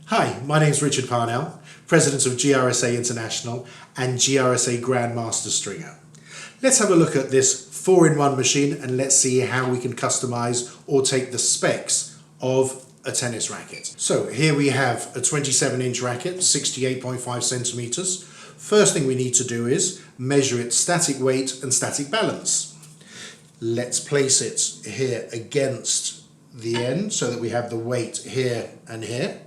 Hi, my name is Richard Parnell, President of GRSA International and GRSA Grandmaster Stringer. Let's have a look at this 4-in-1 machine and let's see how we can customize or take the specs of a tennis racket. So here we have a 27-inch racket, 68.5 centimeters. First thing we need to do is measure its static weight and static balance. Let's place it here against the end so that we have the weight here and here.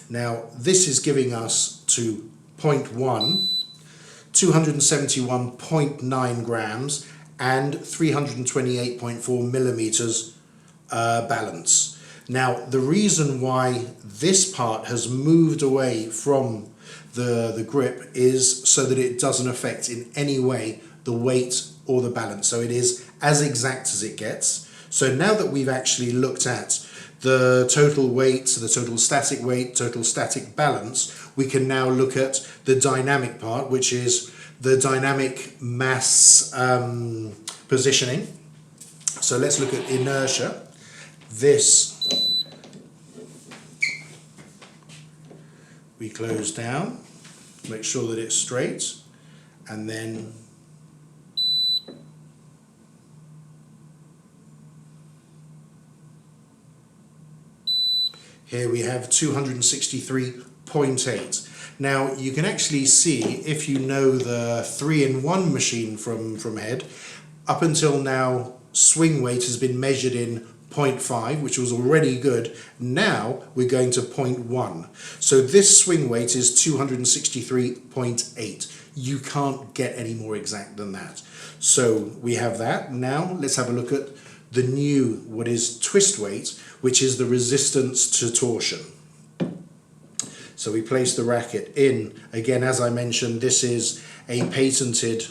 Now this is giving us to 0.1, 271.9 grams and 328.4 millimeters balance. Now the reason why this part has moved away from the grip is so that it doesn't affect in any way the weight or the balance. So it is as exact as it gets. So now that we've actually looked at the total weight, the total static weight, total static balance, we can now look at the dynamic part, which is the dynamic mass positioning. So let's look at inertia. This we close down, make sure that it's straight, and then here we have 263.8. Now you can actually see, if you know the 3-in-1 machine from head, up until now swing weight has been measured in 0.5, which was already good. Now we're going to 0.1. So this swing weight is 263.8. You can't get any more exact than that. So we have that. Now let's have a look at the new, what is twist weight, which is the resistance to torsion. So we place the racket in. Again, as I mentioned, this is a patented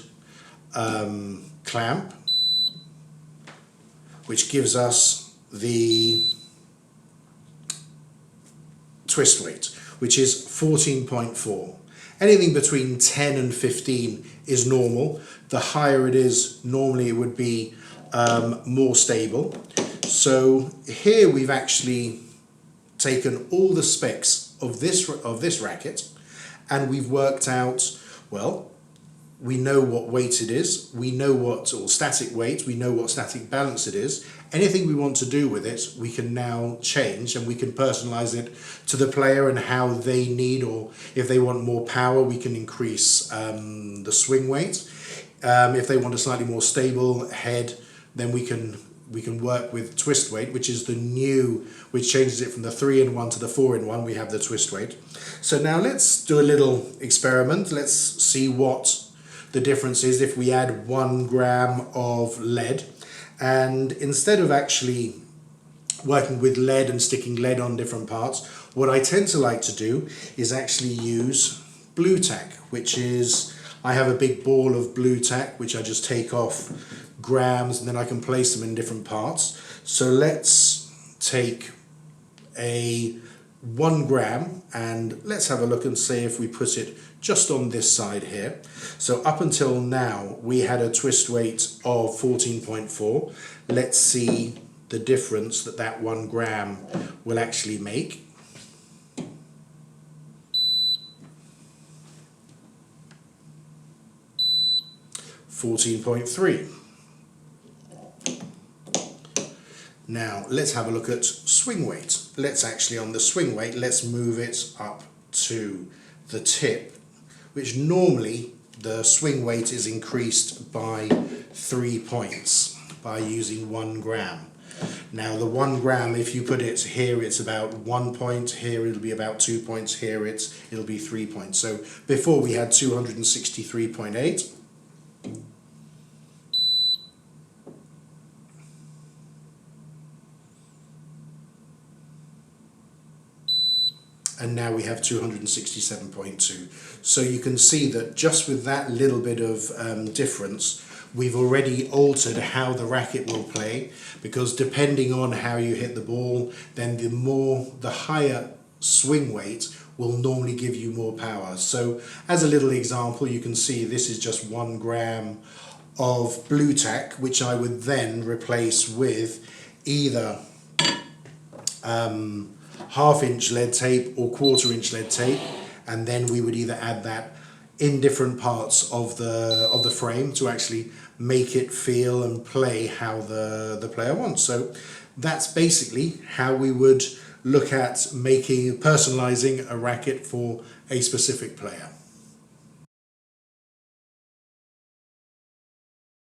clamp, which gives us the twist weight, which is 14.4. Anything between 10 and 15 is normal. The higher it is, normally it would be more stable. So here we've actually taken all the specs of this racket and we've worked out, well, we know what weight it is, we know what, or static weight, we know what static balance it is. Anything we want to do with it, we can now change and we can personalize it to the player and how they need, or if they want more power, we can increase the swing weight. If they want a slightly more stable head, then we can work with twist weight, which is the new, which changes it from the 3-in-1 to the 4-in-1. We have the twist weight. So now let's do a little experiment. Let's see what the difference is if we add 1 gram of lead. And instead of actually working with lead and sticking lead on different parts, what I tend to like to do is actually use blue tack, which is, I have a big ball of blue tack, which I just take off grams and then I can place them in different parts. So let's take a 1 gram and let's have a look and see if we put it just on this side here. So up until now we had a twist weight of 14.4. Let's see the difference that 1 gram will actually make. (14.3). Now let's have a look at swing weight. Let's actually, on the swing weight, let's move it up to the tip, which normally the swing weight is increased by 3 points by using 1 gram. Now the 1 gram, if you put it here, it's about 1 point, here it'll be about 2 points, here it'll be 3 points. So before we had 263.8. And now we have 267.2. So you can see that just with that little bit of difference, we've already altered how the racket will play, because depending on how you hit the ball, then the higher swing weight will normally give you more power. So as a little example, you can see this is just 1 gram of blue tack, which I would then replace with either half-inch lead tape or quarter-inch lead tape, and then we would either add that in different parts of the frame to actually make it feel and play how the player wants. So that's basically how we would look at personalizing a racket for a specific player.